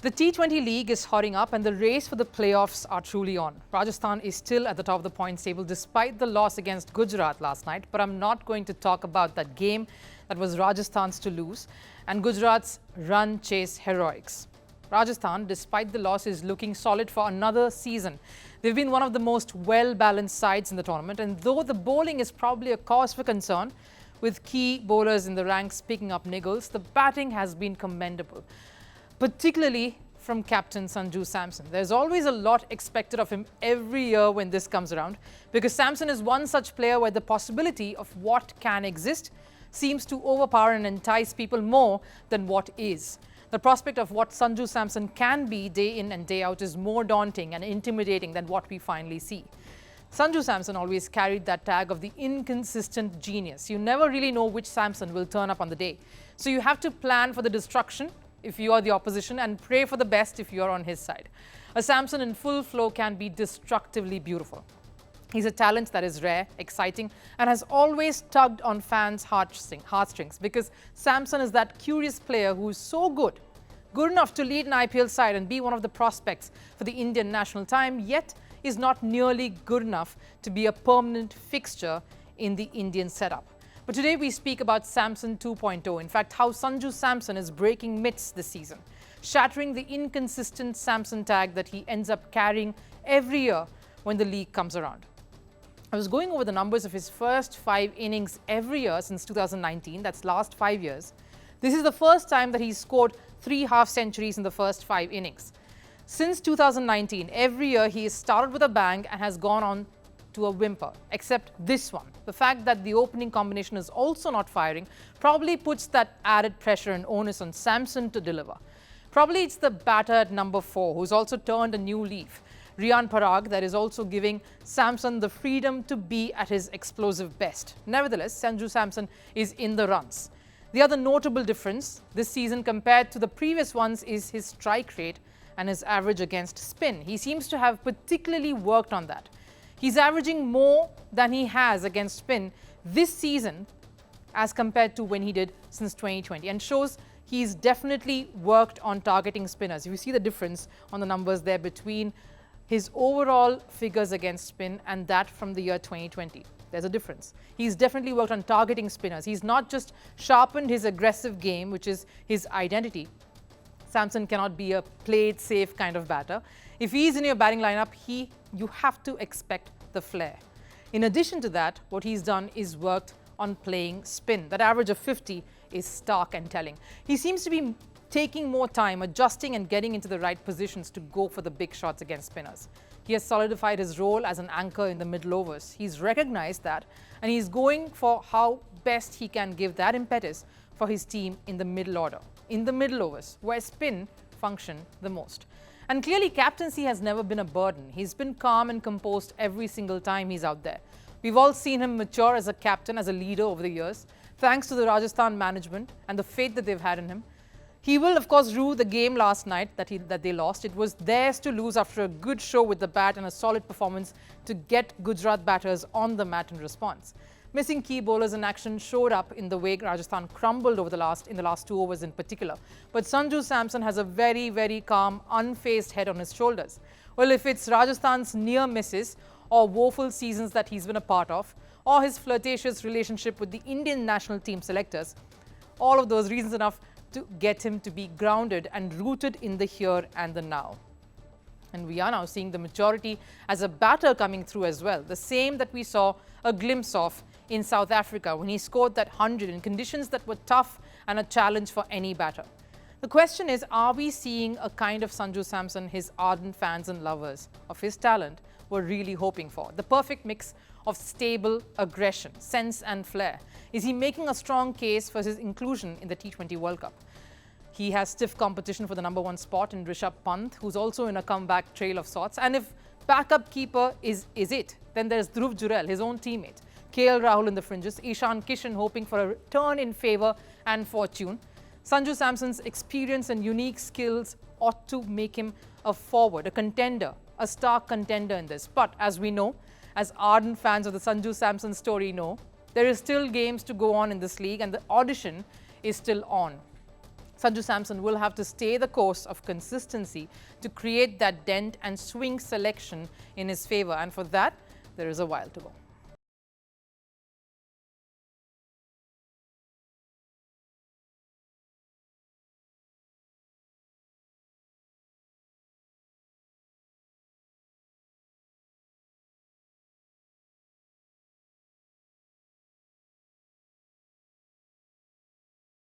The T20 league is hotting up and the race for the playoffs are truly on. Rajasthan is still at the top of the points table despite the loss against Gujarat last night. But I'm not going to talk about that game that was Rajasthan's to lose and Gujarat's run chase heroics. Rajasthan, despite the loss, is looking solid for another season. They've been one of the most well-balanced sides in the tournament, and though the bowling is probably a cause for concern, with key bowlers in the ranks picking up niggles, the batting has been commendable, particularly from captain Sanju Samson. There's always a lot expected of him every year when this comes around, because Samson is one such player where the possibility of what can exist seems to overpower and entice people more than what is. The prospect of what Sanju Samson can be day in and day out is more daunting and intimidating than what we finally see. Sanju Samson always carried that tag of the inconsistent genius. You never really know which Samson will turn up on the day. So you have to plan for the destruction if you are the opposition and pray for the best if you are on his side. A Samson in full flow can be destructively beautiful. He's a talent that is rare, exciting, and has always tugged on fans' heartstrings, because Samson is that curious player who is so good enough to lead an IPL side and be one of the prospects for the Indian national team, yet is not nearly good enough to be a permanent fixture in the Indian setup. But today we speak about Samson 2.0, in fact, how Sanju Samson is breaking myths this season, shattering the inconsistent Samson tag that he ends up carrying every year when the league comes around. I was going over the numbers of his first 5 innings every year since 2019, that's last 5 years. This is the first time that he's scored 3 half centuries in the first 5 innings. Since 2019, every year he has started with a bang and has gone on to a whimper, except this one. The fact that the opening combination is also not firing probably puts that added pressure and onus on Samson to deliver. Probably it's the batter at number 4 who's also turned a new leaf, Riyan Parag, that is also giving Samson the freedom to be at his explosive best. Nevertheless, Sanju Samson is in the runs. The other notable difference this season compared to the previous ones is his strike rate and his average against spin. He seems to have particularly worked on that. He's averaging more than he has against spin this season as compared to when he did since 2020, and shows he's definitely worked on targeting spinners. You see the difference on the numbers there between his overall figures against spin and that from the year 2020. There's a difference. He's definitely worked on targeting spinners. He's not just sharpened his aggressive game, which is his identity. Samson cannot be a play it safe kind of batter. If he's in your batting lineup, you have to expect the flair. In addition to that, what he's done is worked on playing spin. That average of 50 is stark and telling. He seems to be taking more time, adjusting and getting into the right positions to go for the big shots against spinners. He has solidified his role as an anchor in the middle overs. He's recognized that, and he's going for how best he can give that impetus for his team in the middle order, in the middle overs, where spin function the most. And clearly, captaincy has never been a burden. He's been calm and composed every single time he's out there. We've all seen him mature as a captain, as a leader over the years, thanks to the Rajasthan management and the faith that they've had in him. He will, of course, rue the game last night that they lost. It was theirs to lose after a good show with the bat and a solid performance to get Gujarat batters on the mat in response. Missing key bowlers in action showed up in the way Rajasthan crumbled in the last 2 overs in particular. But Sanju Samson has a very, very calm, unfazed head on his shoulders. Well, if it's Rajasthan's near misses or woeful seasons that he's been a part of, or his flirtatious relationship with the Indian national team selectors, all of those reasons enough to get him to be grounded and rooted in the here and the now. And we are now seeing the maturity as a batter coming through as well, the same that we saw a glimpse of in South Africa when he scored that 100 in conditions that were tough and a challenge for any batter. The question is, are we seeing a kind of Sanju Samson his ardent fans and lovers of his talent were really hoping for? The perfect mix of stable aggression, sense and flair. Is he making a strong case for his inclusion in the T20 World Cup? He has stiff competition for the number 1 spot in Rishabh Pant, who's also in a comeback trail of sorts. And if backup keeper is it, then there's Dhruv Jurel, his own teammate, KL Rahul in the fringes, Ishan Kishan hoping for a turn in favour and fortune. Sanju Samson's experience and unique skills ought to make him a forward, a contender, a stark contender in this. But as we know, as ardent fans of the Sanju Samson story know, there is still games to go on in this league and the audition is still on. Sanju Samson will have to stay the course of consistency to create that dent and swing selection in his favour, and for that, there is a while to go.